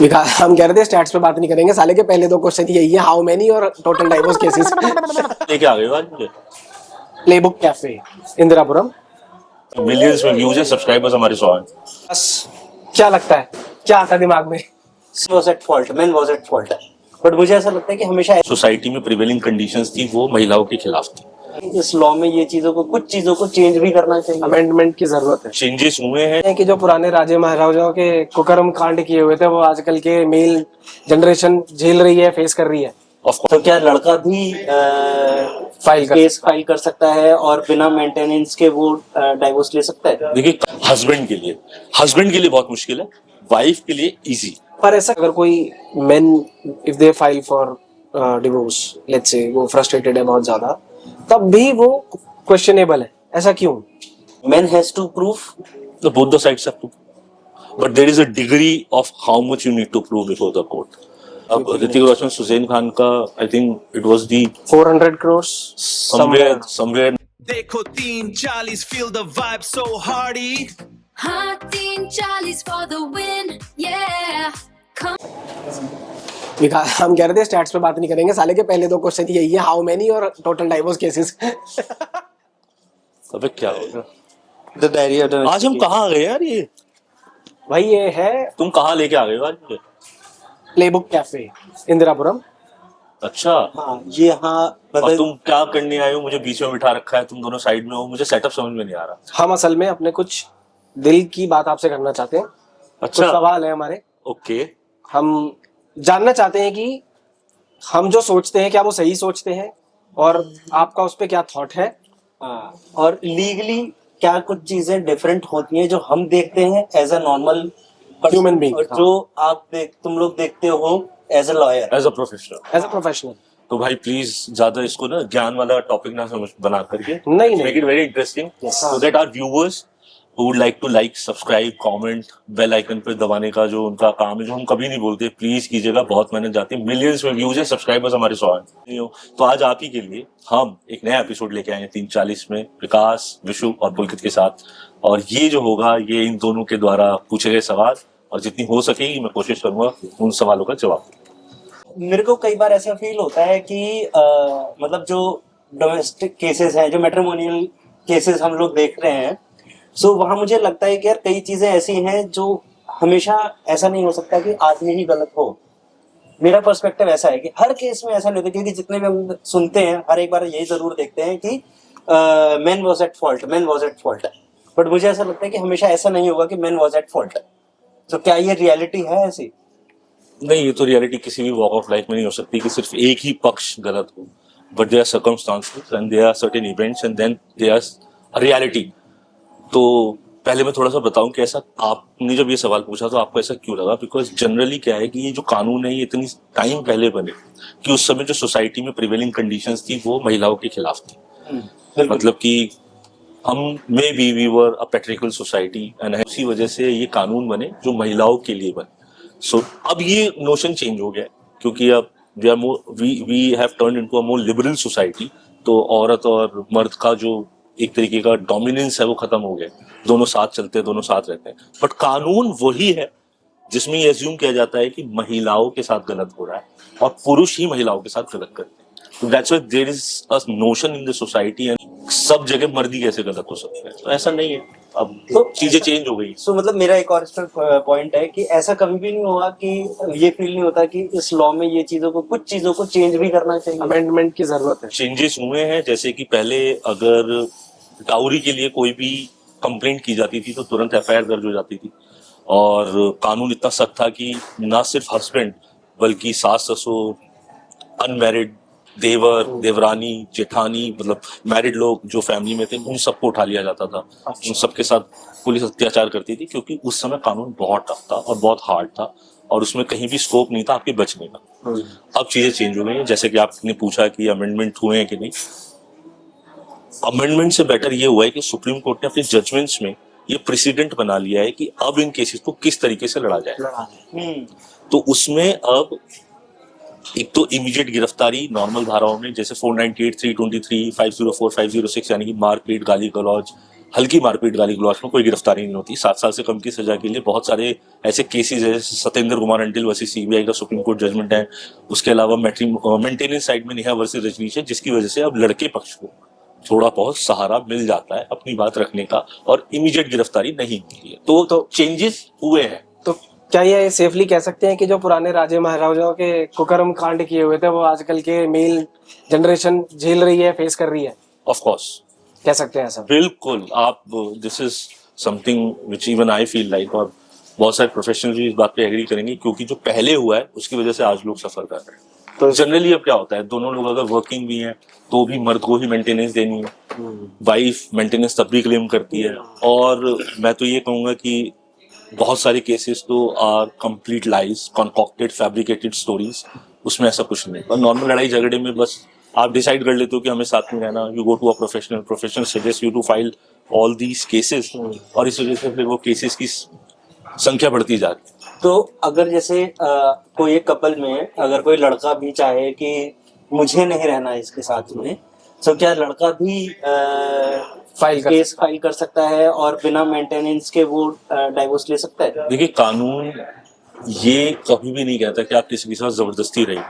विकास हम कह रहे थे स्टैट्स पे बात नहीं करेंगे साले के पहले दो क्वेश्चन यही है, हाउ मेनी और टोटल डाइवोर्स केसेस। लेके आ गए हो आज मुझे। Playbook cafe Indirapuram. मिलियंस में व्यूज है, सब्सक्राइबर्स हमारे 100 हैं। बस क्या लगता है, क्या आता है दिमाग में? was at fault, men was at fault. But मुझे ऐसा लगता है कि हमेशा सोसाइटी में प्रिवेलिंग कंडीशंस थी वो महिलाओं के खिलाफ थी। इस लॉ में ये चीजों को, कुछ चीजों को चेंज भी करना चाहिए। अमेंडमेंट की जरूरत है। चेंजेस हुए हैं कि जो पुराने राजे महाराजाओं के कुकर्म कांड किए हुए थे वो आजकल के मेल जनरेशन झेल रही है, फेस कर रही है। तो क्या लड़का भी केस फाइल कर सकता है और बिना मेंटेनेंस के वो डाइवोर्स ले सकता है? देखिए, हस्बैंड के लिए बहुत मुश्किल है, वाइफ के लिए इजी। पर ऐसा अगर कोई main if they file for divorce, let's say वो फ्रस्ट्रेटेड है बहुत ज्यादा, तब भी वो क्वेश्चनेबल है, ऐसा क्यों? Men has to prove तो both the sides have to, but there is a degree of how much you need to prove before the court. अब ऋतिक रोशन सुजैन खान का, I think it was the 400 crores somewhere देखो 340 feel the vibe so hardy. हाँ 340 for the win, yeah. विकास हम कह रहे थे stats पे बात नहीं करेंगे साले के पहले दो क्वेश्चन यही है, हाउ मेनी और टोटल डाइवोर्स केसेस। अबे क्या होगा? the diary of the आज हम कहाँ आ गए यार? ये भाई ये है तुम कहाँ लेके आ गए हो आज मुझे? Playbook cafe Indirapuram. अच्छा, हाँ ये हाँ और तुम क्या करने आए हो? मुझे बीच में बिठा रखा है, तुम दोनों साइड में हो, मुझे सेटअप समझ में नहीं आ रहा। हम असल में अपने कुछ दिल की बात आपसे करना चाहते हैं। कुछ अच्छा, सवाल है हमारे, ओके। हम जानना चाहते हैं कि हम जो सोचते हैं क्या वो सही सोचते हैं और आपका उस पर क्या थॉट है। हाँ, और लीगली क्या कुछ चीजें डिफरेंट होती हैं जो हम देखते हैं as a normal Human being, और जो तुम लोग देखते हो as a lawyer, as a professional. तो भाई प्लीज ज्यादा इसको ना ज्ञान वाला टॉपिक ना समझ बना करके, नहीं। Make it very interesting so that our viewers who would like to like, subscribe, comment, bell icon पे दबाने का जो उनका काम है, जो हम कभी नहीं बोलते, प्लीज कीजिएगा। बहुत मेहनत जाती है, मिलियंस में व्यूज है, सब्सक्राइबर्स हमारे 100 हैं। तो आज आप ही के लिए हम एक नया एपिसोड लेके आए हैं 340 में, विकास, विशु और पुलकित के साथ। और ये जो होगा ये इन दोनों के द्वारा पूछे गए सवाल, और जितनी हो सकेगी मैं कोशिश करूंगा उन सवालों का जवाब। मेरे को कई बार ऐसा फील होता है कि मतलब जो डोमेस्टिक केसेस हैं, जो मैट्रिमोनियल केसेस हम लोग देख रहे हैं, सो वहां मुझे लगता है कि यार कई चीजें ऐसी हैं जो हमेशा ऐसा नहीं हो सकता कि आदमी ही गलत हो। मेरा पर्सपेक्टिव ऐसा है कि हर केस में ऐसा नहीं होता, क्योंकि जितने भी हम सुनते हैं हर एक बार यही जरूर देखते हैं कि main was at fault. But मुझे ऐसा लगता है कि हमेशा ऐसा नहीं होगा कि मेन वॉज एट फॉल्ट। तो क्या ये रियलिटी है ऐसी? नहीं, ये तो रियलिटी किसी भी वॉक ऑफ लाइफ में नहीं हो सकती कि सिर्फ एक ही पक्ष गलत हो। But there are circumstances and there are certain events and then there are reality. तो पहले मैं थोड़ा सा बताऊं कि ऐसा आपने जब ये सवाल पूछा तो आपको ऐसा क्यों लगा? बिकॉज जनरली क्या है कि ये जो कानून है ये इतनी टाइम पहले बने कि उस समय जो सोसाइटी में प्रिवेलिंग कंडीशंस थी वो महिलाओं के खिलाफ थी। मतलब कि हम maybe we were a patriarchal society and उसी वजह से ये कानून बने जो महिलाओं के लिए बने। सो अब ये नोशन चेंज हो गया है, क्योंकि अब we have turned into a more liberal society. तो औरत और मर्द का जो एक तरीके का डोमिनेंस है वो खत्म हो गया, दोनों साथ चलते हैं, दोनों साथ रहते हैं। बट कानून वही है जिसमें ये अज्यूम किया जाता है कि महिलाओं के साथ गलत हो रहा है और पुरुष ही महिलाओं के साथ गलत करते हैं। तो that's why there is a notion in the society and सब जगह मर्दी कैसे गलत हो सकते हैं। तो ऐसा नहीं है, अब तो चीजें चेंज हो गई। सो मतलब मेरा एक और पॉइंट है कि ऐसा कभी भी नहीं होगा कि ये फील नहीं होता कि इस लॉ में ये चीजों को, कुछ चीजों को चेंज भी करना चाहिए। अमेंडमेंट की जरूरत है। चेंजेस हुए हैं, जैसे कि पहले अगर डाउरी के लिए कोई भी कंप्लेंट की जाती थी तो तुरंत एफआईआर दर्ज हो जाती थी, और कानून इतना सख्त था कि ना सिर्फ हस्बैंड बल्कि सास ससुर, अनमैरिड, देवर, देवरानी, जेठानी, मतलब मैरिड लोग जो फैमिली में थे उन सबको उठा लिया जाता था। उन सबके साथ पुलिस अत्याचार करती थी, क्योंकि उस समय कानून बहुत टफ था और बहुत हार्ड था और उसमें कहीं भी स्कोप नहीं था आपके बचने का। अब चीजें चेंज हो गई हैं, जैसे कि आपने पूछा कि अमेंडमेंट हुए हैं कि नहीं। अमेंडमेंट से बेटर ये हुआ है कि सुप्रीम कोर्ट ने अपने जजमेंट्स में ये प्रेसिडेंट बना लिया है कि अब इन केसेस को किस तरीके से लड़ा जाए। तो उसमें अब एक तो इमीडिएट गिरफ्तारी नॉर्मल धाराओं में, जैसे 498, 323, 504, 506 यानी कि मारपीट, गाली गलौज, हल्की मारपीट गाली गलौज में कोई गिरफ्तारी नहीं होती। 7 साल से कम की सजा के लिए बहुत सारे ऐसे केसेस है, Satyendra Kumar until versus CBI का सुप्रीम कोर्ट जजमेंट है। उसके अलावा मेंटेनेंस साइड में नेहा वर्सेस रजनीश है, जिसकी वजह से अब लड़के पक्ष को थोड़ा बहुत सहारा मिल जाता है अपनी बात रखने का, और इमीडिएट गिरफ्तारी नहीं होती है। तो चेंजेस हुए हैं। तो क्या ये सेफली कह सकते हैं कि जो पुराने राजे महाराजाओं के कुकर्म कांड किए हुए थे वो आजकल के मेल जनरेशन झेल रही है, फेस कर रही है? ऑफ कोर्स कह सकते हैं ऐसा? बिल्कुल। आप this is something which even I feel like, और बहुत सारे प्रोफेशनल्स भी इस बात पे एग्री करेंगे, क्योंकि जो पहले हुआ है उसकी वजह से आज लोग सफर कर रहे हैं। तो जनरली अब क्या होता है, दोनों लोग अगर वर्किंग भी हैं तो भी मर्द को ही मेंटेनेंस देनी है, वाइफ मेंटेनेंस तब भी क्लेम करती है। और मैं तो ये कहूंगा कि बहुत सारे केसेस तो are complete lies, concocted, fabricated stories. उसमें ऐसा कुछ नहीं। और नॉर्मल लड़ाई झगड़े में बस आप डिसाइड कर लेते हो कि हमें साथ में रहना, you go to a professional suggest you to file all these cases, और इस वजह से फिर वो केसेस की संख्या बढ़ती जा रही है। तो अगर जैसे कोई एक कपल में अगर कोई लड़का भी चाहे कि मुझे नहीं रहना है इसके साथ में, तो क्या लड़का भी केस फाइल कर सकता है और बिना मेंटेनेंस के वो डाइवोर्स ले सकता है? देखिए, कानून ये कभी भी नहीं कहता कि आप किसी के साथ जबरदस्ती रहिए,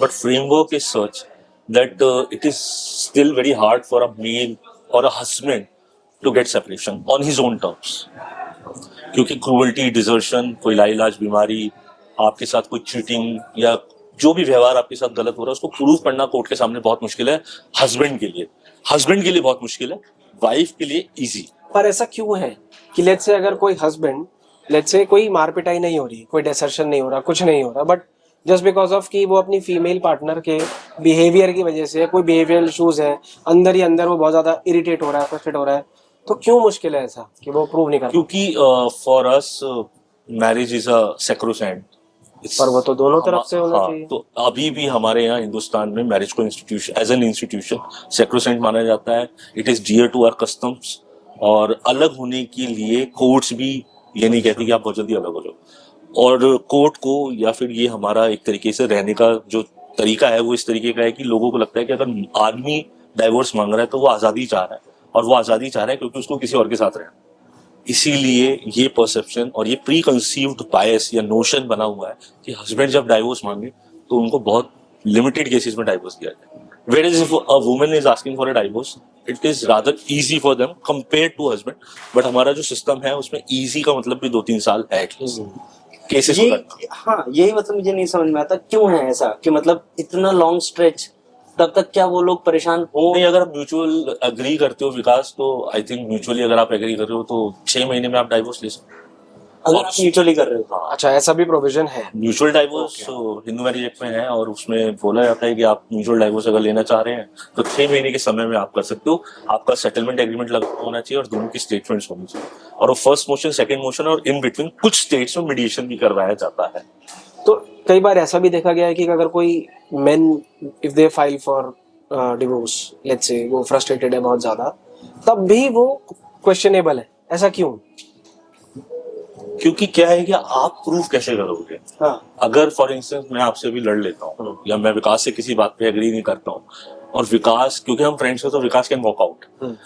but framework is such that it is still very hard for a male or a husband to get separation on his own terms. क्योंकि क्रूअल्टी, डिजर्शन, कोई लाइलाज बीमारी, आपके साथ कोई चीटिंग या जो भी व्यवहार आपके साथ गलत हो रहा है, उसको प्रूव करना कोर्ट के सामने बहुत मुश्किल है। हस्बैंड के लिए बहुत मुश्किल है, वाइफ के लिए इजी। पर ऐसा क्यों है कि लेट्स से अगर कोई हस्बैंड, लेट्स से कोई मारपिटाई नहीं हो रही, कोई डिसर्शन नहीं हो रहा, कुछ नहीं हो रहा, बट जस्ट बिकॉज ऑफ कि वो अपनी फीमेल पार्टनर के बिहेवियर की वजह से, कोई बिहेवियरल इश्यूज है, अंदर ही अंदर वो बहुत ज्यादा इरिटेट हो रहा है, फ्रस्ट्रेट हो रहा है, तो क्यों मुश्किल है ऐसा कि वो प्रूव नहीं कर? क्योंकि for us marriage is a sacrosanct. पर वो तो दोनों तरफ से होना चाहिए। तो अभी भी हमारे यहाँ हिंदुस्तान में मैरिज को institution, as an institution sacrosanct माना जाता है। It is dear to our customs, और अलग होने के लिए कोर्ट्स भी ये नहीं कहती कि आप बहुत जल्दी अलग हो जाओ। और कोर्ट को या फिर ये हमारा एक तरीके से रहने का जो तरीका है वो इस तरीके का है कि लोगों को लगता है कि अगर आदमी डाइवोर्स मांग रहा है तो वो आज़ादी चाह रहा है, और वो आज़ादी चाह रहा है क्योंकि उसको किसी और के साथ रहना। इसीलिए ये परसेप्शन और ये प्री कंसीव्ड बायस या नोशन बना हुआ है कि हस्बैंड जब डाइवोर्स मांगे तो उनको बहुत लिमिटेड केसेस में डाइवोर्स दिया जाए। Whereas if a woman is asking for a divorce, it is rather easy for them compared to husband. But हमारा जो सिस्टम है उसमें easy का मतलब भी 2-3 साल है एटलीस्ट केसेस को करना। हाँ, यही मतलब मुझे नहीं समझ में आता क्यों है ऐसा कि मतलब इतना लॉन्ग स्ट्रेच तब तक क्या वो लोग परेशान हो? नहीं, अगर आप म्यूचुअल एग्री करते हो विकास, तो आई थिंक म्यूचुअली अगर आप एग्री कर रहे हो तो 6 महीने में आप डाइवोर्स ले सकते हो। अगर आप म्यूचुअली कर रहे हो। अच्छा, ऐसा भी प्रोविजन है? Mutual divorce Hindu marriage act में है, और उसमें बोला जाता है कि आप म्यूचुअल डाइवोर्स अगर लेना चाह रहे हैं तो 6 महीने के समय में आप कर सकते हो। आपका सेटलमेंट एग्रीमेंट लगा होना चाहिए और दोनों की स्टेटमेंट्स होनी चाहिए, और वो फर्स्ट मोशन, सेकंड मोशन और इन बिटवीन कुछ स्टेट्स में मीडिएशन भी करवाया जाता है। तो कई बार ऐसा भी देखा गया है कि अगर कोई main, if they file for divorce, let's say वो फ्रस्ट्रेटेड है बहुत ज्यादा, तब भी वो क्वेश्चनेबल है। ऐसा क्यों? क्योंकि क्या है कि आप प्रूफ कैसे करोगे? हाँ। अगर फॉर इंस्टेंस मैं आपसे अभी लड़ लेता हूँ या मैं विकास से किसी बात पे एग्री नहीं करता हूँ, और विकास, क्योंकि हम फ्रेंड्स हो तो विकास कैन वॉक आउट,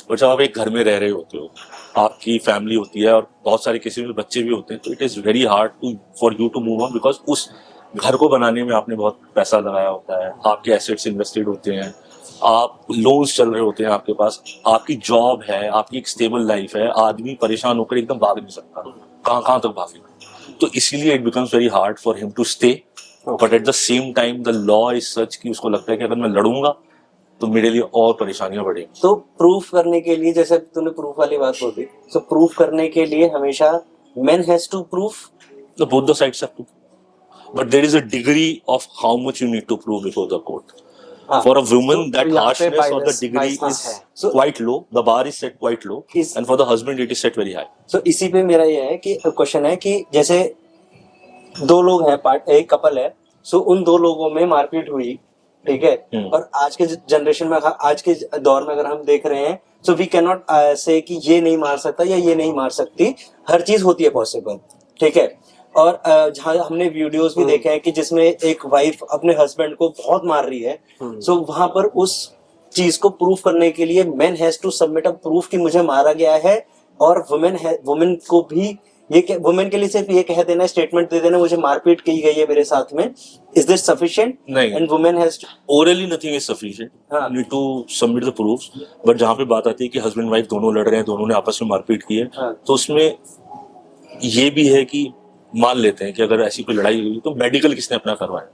और जब आप एक घर में रह रहे होते हो, आपकी फैमिली होती है और बहुत सारे किसी में बच्चे भी होते हैं, तो it is very hard to for you to move on, because उस घर को बनाने में आपने बहुत पैसा लगाया होता है, आपके एसेट्स इन्वेस्टेड होते हैं, आप लोन्स चल रहे होते हैं आपके पास, आपकी जॉब है, आपकी एक स्टेबल लाइफ है। आदमी परेशान होकर एकदम भाग नहीं सकता, कहाँ तक भागेगा? तो इसीलिए it becomes very hard for him to stay, but at the same time the law is such कि उसको लगता है कि अगर मैं लड़ूंगा तो मेरे लिए और परेशानियां बढ़ेंगी। तो प्रूफ करने के लिए, जैसे तूने प्रूफ वाली बात बोली, तो प्रूफ करने के लिए हमेशा मेन हैज टू प्रूफ, तो both the sides have to, but there is a degree of how much you need to prove before the court. For a woman, that harshness or the degree is quite low. The bar is set quite low, and for the husband, it is set very high. So इसी पे मेरा ये है कि question है कि जैसे 2 लोग हैं, एक कपल है, सो उन 2 लोगों में मारपीट हुई, ठीक है, और आज के जनरेशन में, आज के दौर में अगर हम देख रहे हैं, सो वी कैन नॉट से कि ये नहीं मार सकता या ये नहीं मार सकती, हर चीज होती है पॉसिबल, ठीक है। और जहाँ हमने वीडियोस भी देखे हैं कि जिसमें एक वाइफ अपने हस्बैंड को बहुत मार रही है, सो वहां पर उस चीज को प्रूफ करने के लिए man has to submit a proof कि मुझे मारा गया है, और वुमेन को भी वुमेन के लिए सिर्फ ये कह देना, स्टेटमेंट दे देना मुझे मारपीट की गई है मेरे साथ में, इज दिस सफिशिएंट? नहीं। And women has orally nothing is sufficient, हाँ। Need to submit the proofs. But जहाँ पे बात आती है कि हस्बैंड वाइफ दोनों लड़ रहे हैं, दोनों ने आपस में मारपीट की है, हाँ। तो उसमें ये भी है कि मान लेते हैं कि अगर ऐसी कोई लड़ाई हुई तो मेडिकल किसने अपना करवाया?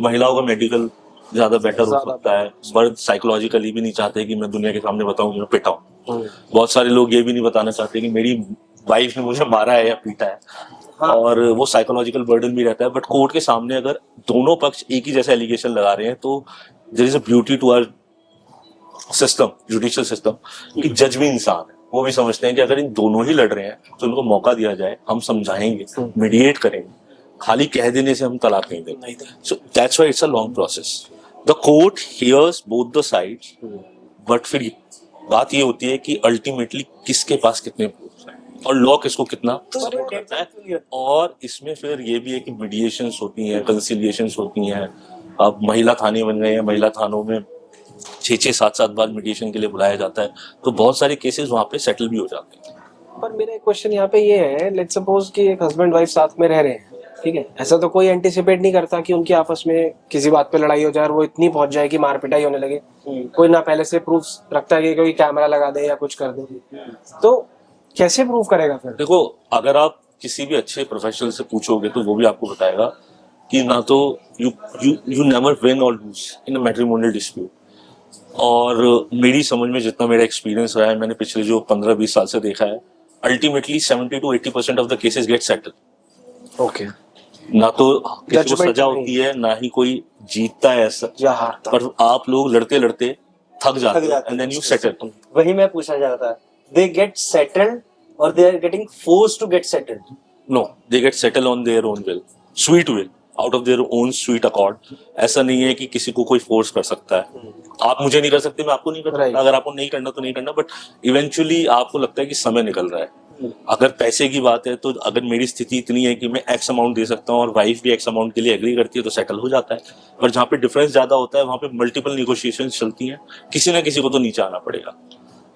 महिलाओं का मेडिकल ज्यादा बेटर हो सकता है। मर्द साइकोलॉजिकली भी नहीं चाहते कि मैं दुनिया के सामने बताऊं कि मैं पिटा हूं। बहुत सारे लोग ये भी नहीं बताना चाहते कि मेरी वाइफ ने मुझे मारा है या पीटा है। हाँ। और वो साइकोलॉजिकल बर्डन भी रहता है। बट कोर्ट के सामने अगर दोनों पक्ष एक ही जैसा एलिगेशन लगा रहे हैं तो there is a beauty to our system, judicial system, कि जज भी इंसान है। वो भी समझते हैं कि अगर इन दोनों ही लड़ रहे हैं तो उनको मौका दिया जाए, हम समझाएंगे, मीडिएट करेंगे, खाली कह देने से हम तलाक नहीं देंगे। So that's why it's a long process. The court hears both the sides, but फिर बात ये होती है कि अल्टीमेटली किसके पास कितने प्रूफ हैं और लॉ किसको कितना सपोर्ट करता है। और इसमें फिर ये भी है कि मीडिएशंस होती हैं, कंसिलिएशंस होती हैं। अब महिला थाने बन गए हैं, महिला थानों में 6-6, 7-7 बार मीडिएशन के लिए बुलाया जाता है, तो बहुत सारे केसेस वहाँ पे सेटल भी हो जाते हैं। पर मेरा एक क्वेश्चन यहाँ पे ये है, लेट्स सपोज कि एक हस्बैंड वाइफ साथ में रह रहे हैं, ठीक है, ऐसा तो कोई एंटिसिपेट नहीं करता कि उनकी आपस में किसी बात पे लड़ाई हो जाए और वो इतनी पहुंच जाए कि मार पिटाई होने लगे। कोई ना पहले से प्रूफ रखता है कि कोई कैमरा लगा दे या कुछ कर दे, तो कैसे प्रूफ करेगा फिर? देखो, अगर आप किसी भी अच्छे प्रोफेशनल से पूछोगे तो वो भी आपको बताएगा कि ना तो यू नेवर विन और lose in a matrimonial dispute. और मेरी समझ में जितना मेरा एक्सपीरियंस रहा है, मैंने पिछले जो 15-20 साल से देखा है, ultimately 70 to 80% of the cases get settle. Okay. ना तो किसी को Judgment सजा नहीं। होती है, ना ही कोई जीतता है ऐसा, या हारता। पर आप लोग लड़ते लड़ते थक जाते हैं एंड देन यू सेटल। वही मैं पूछना चाह रहा था, दे गेट सेटल्ड और they are getting forced to get settled? No, they get settle on their own will, sweet will, out of their own sweet accord. ऐसा नहीं है कि किसी को कोई फोर्स कर सकता है। आप मुझे नहीं कर सकते, मैं आपको नहीं कर सकता। Right. अगर आपको नहीं करना तो नहीं करना, बट इवेंचुअली आपको लगता है कि समय निकल रहा है। अगर पैसे की बात है तो अगर मेरी स्थिति इतनी है कि मैं एक्स अमाउंट दे सकता हूँ और वाइफ भी एक्स अमाउंट के लिए एग्री करती है तो सेटल हो जाता है। पर जहाँ पे डिफरेंस ज्यादा होता है वहाँ पे मल्टीपल निगोशिएशन चलती हैं, किसी ना किसी को तो नीचे आना पड़ेगा।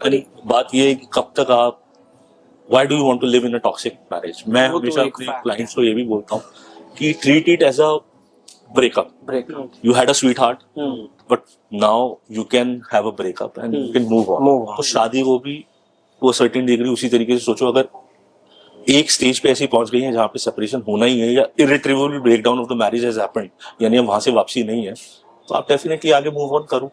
यानी बात ये है कि कब तक आप, why do you want to live in a toxic marriage? मैं वो तो हमेशा एक अपने fact क्लाइंट्स को ये भी बोलता हूँ कि treat it as a breakup. You had a sweetheart, but now you can have a breakup and you can move on. तो शादी को भी वो सर्टेन डिग्री उसी तरीके से सोचो। अगर एक स्टेज पे ऐसी पहुंच गई है जहाँ पे सेपरेशन होना ही है या irretrievable breakdown of the marriage has happened, यानी अब वहां से वापसी नहीं है, तो आप डेफिनेटली आगे मूव ऑन करो।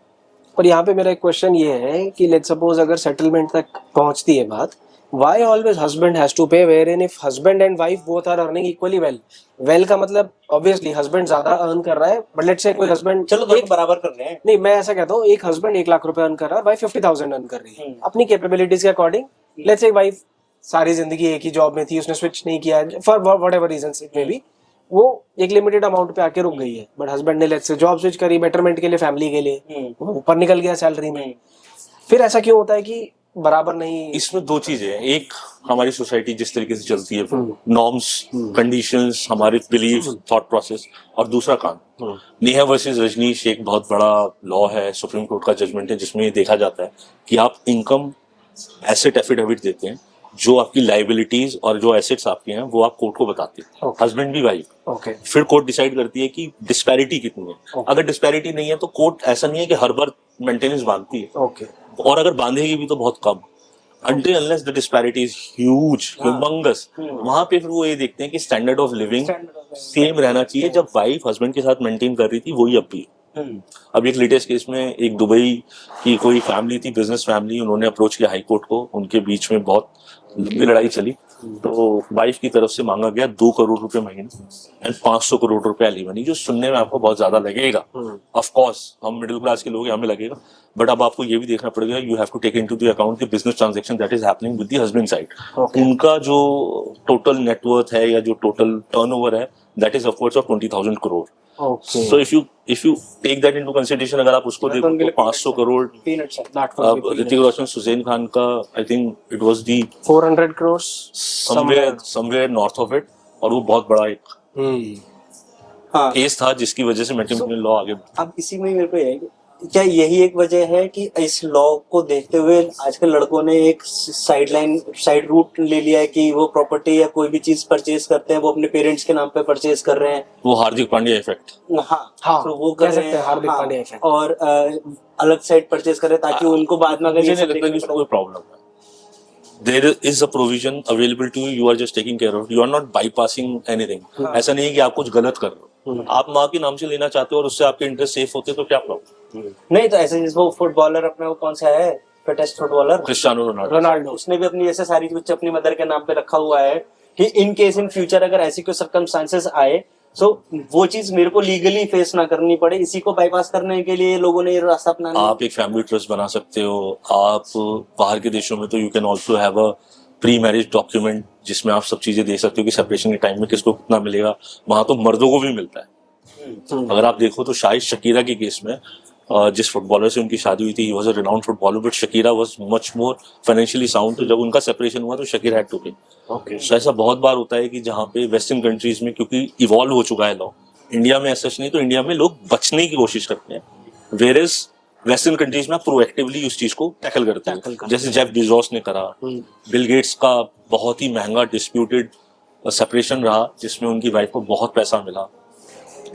पर यहाँ पे मेरा एक क्वेश्चन ये है कि लेट्स सपोज अगर सेटलमेंट तक पहुंचती है बात, why always husband has to pay, wherein if husband and wife both are earning equally well का मतलब obviously husband ज्यादा अर्न कर रहा है, but let's say कोई husband चलो दोनों बराबर कर रहे हैं। नहीं, मैं ऐसा कहता हूँ, एक हस्बैंड 1 लाख रुपए अर्न कर रहा है, वाइफ 50,000 अर्न कर रही है अपनी कैपेबिलिटीज के अकॉर्डिंग। लेट्स से वाइफ सारी जिंदगी एक ही जॉब में थी, उसने स्विच नहीं किया for whatever reasons it may be, वो एक लिमिटेड अमाउंट पे आके रुक गई है, बट हस्बैंड ने लेट्स से जॉब स्विच करी बेटरमेंट के लिए, फैमिली के लिए, वो ऊपर निकल गया सैलरी में। फिर ऐसा क्यों होता है कि बराबर नहीं? इसमें दो चीजें हैं, एक हमारी सोसाइटी जिस तरीके से चलती है, नॉर्म्स, कंडीशंस, हमारे बिलीफ, थॉट प्रोसेस, और दूसरा कानून। नेहा वर्सेस रजनीश एक बहुत बड़ा लॉ है, सुप्रीम कोर्ट का जजमेंट है, जिसमें ये देखा जाता है कि आप इनकम एसेट एफिडेविट देते हैं, जो आपकी लाइबिलिटीज और जो एसेट्स आपके हैं वो आप कोर्ट को बताते हैं, हस्बैंड भी वाइफ। ओके। फिर कोर्ट डिसाइड करती है कि डिस्पैरिटी कितनी है। अगर डिस्पैरिटी नहीं है तो कोर्ट ऐसा नहीं है कि हर बार मेंटेनेंस बांधती है, ओके, और अगर बांधेगी भी तो बहुत कम, until unless the disparity is huge, humongous, वहां पे फिर वो ये देखते हैं कि स्टैंडर्ड ऑफ लिविंग सेम रहना चाहिए। जब वाइफ हस्बैंड के साथ मेंटेन कर रही थी वही अब भी। अब एक लेटेस्ट केस में एक दुबई की कोई फैमिली थी, बिजनेस फैमिली, उन्होंने अप्रोच किया हाई कोर्ट को, उनके बीच में बहुत लंबी लड़ाई चली, तो वाइफ की तरफ से मांगा गया 2 करोड़ रुपए महीने एंड 500 करोड़ रुपए एलिमनी, जो सुनने में आपको बहुत ज्यादा लगेगा। ऑफ कोर्स हम मिडिल क्लास के लोग हैं, हमें लगेगा, बट अब आपको ये भी देखना पड़ेगा, you have to take into the account the business transaction that is happening with the husband side. उनका जो टोटल नेटवर्थ है या जो टोटल टर्नओवर है, that is upwards of 20,000 crore. So if you take that into consideration, अगर आप उसको देखो तो 500 करोड़, ऋतिक रोशन, सुजैन खान का, I think it was the 400 crores somewhere north of it, और वो बहुत बड़ा एक हाँ। केस था जिसकी वजह से मैट्रिमोनियल लॉ आगे। अब इसी में मेरे को ये है कि क्या यही एक वजह है कि इस लॉ को देखते हुए आजकल लड़कों ने एक साइड रूट ले लिया है कि वो प्रॉपर्टी या कोई भी चीज परचेज करते हैं वो अपने पेरेंट्स के नाम पे परचेज कर रहे हैं? वो हार्दिक पांड्या इफेक्ट। हाँ हाँ, तो वो कह कर रहे सकते हैं हार्दिक हाँ, पांड्या effect। और अलग साइड परचेज कर रहे हैं ताकि उनको बाद में अगर मुझे ये नहीं सब लगता कि देखना इसमें कोई प्रॉब्लम है। There is a provision available to you. You are just taking care of it. You are not bypassing anything. ऐसा नहीं है कि आप कुछ गलत कर रहे हो। आप माँ के नाम से लेना चाहते हो और उससे आपके इंटरेस्ट सेफ होते तो क्या प्रॉब्लम? नहीं तो ऐसे जैसे वो फुटबॉलर अपना वो कौन सा है fittest footballer Cristiano Ronaldo. Ronaldo उसने भी अपनी ऐसे सारी कुछ अपनी मदर के नाम पे रखा हुआ है कि इन केस इन फ्यूचर अगर ऐसी कोई सर्कमस्टांसेस आए सो वो चीज मेरे को लीगली फेस ना करनी पड़े, इसी को बाईपास करने के लिए लोगों ने ये रास्ता अपनाना। आप एक फैमिली ट्रस्ट बना सकते हो। आप बाहर के देशों में तो you can also have a pre marriage document जिसमें आप सब चीजें दे सकते हो कि सेपरेशन के टाइम में किसको कितना मिलेगा। वहां तो मर्दों को भी मिलता है। अगर आप देखो तो शायद शकीरा के केस में जिस फुटबॉलर से उनकी शादी हुई थी, he was a renowned footballer, but Shakira was much more financially sound. तो जब उनका सेपरेशन हुआ तो शकीरा हैड टू पे। तो ऐसा बहुत बार होता है कि जहाँ पे वेस्टर्न कंट्रीज में क्योंकि इवॉल्व हो चुका है लॉ, इंडिया में ऐसा नहीं, तो इंडिया में लोग बचने की कोशिश करते हैं। वेयर इज वेस्टर्न कंट्रीज में प्रोएक्टिवली उस चीज को टैकल करते हैं, जैसे जेफ बेजोस ने करा। बिल गेट्स का बहुत ही महंगा डिस्प्यूटेड सेपरेशन रहा जिसमें उनकी वाइफ को बहुत पैसा मिला,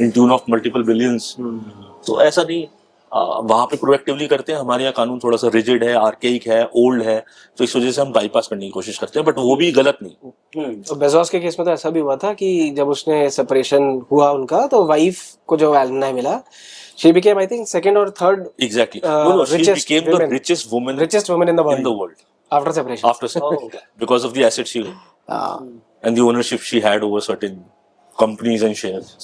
in tune of multiple billions. तो ऐसा नहीं, वहां पे प्रोएक्टिवली करते हैं। हमारे यहाँ कानून थोड़ा सा रिजिड है, आर्केइक है, ओल्ड है, तो इस वजह से हम बाईपास करने की कोशिश करते हैं, बट वो भी गलत नहीं। तो बेजोस के केस में तो ऐसा भी हुआ था कि जब उसने सेपरेशन हुआ उनका तो वाइफ को जो एलमनाई मिला, she became I think second और third Exactly. No, she richest became the women. richest woman richest woman in the world in the world after separation. after separation because of the assets she Uh, and the ownership she had over certain companies and shares.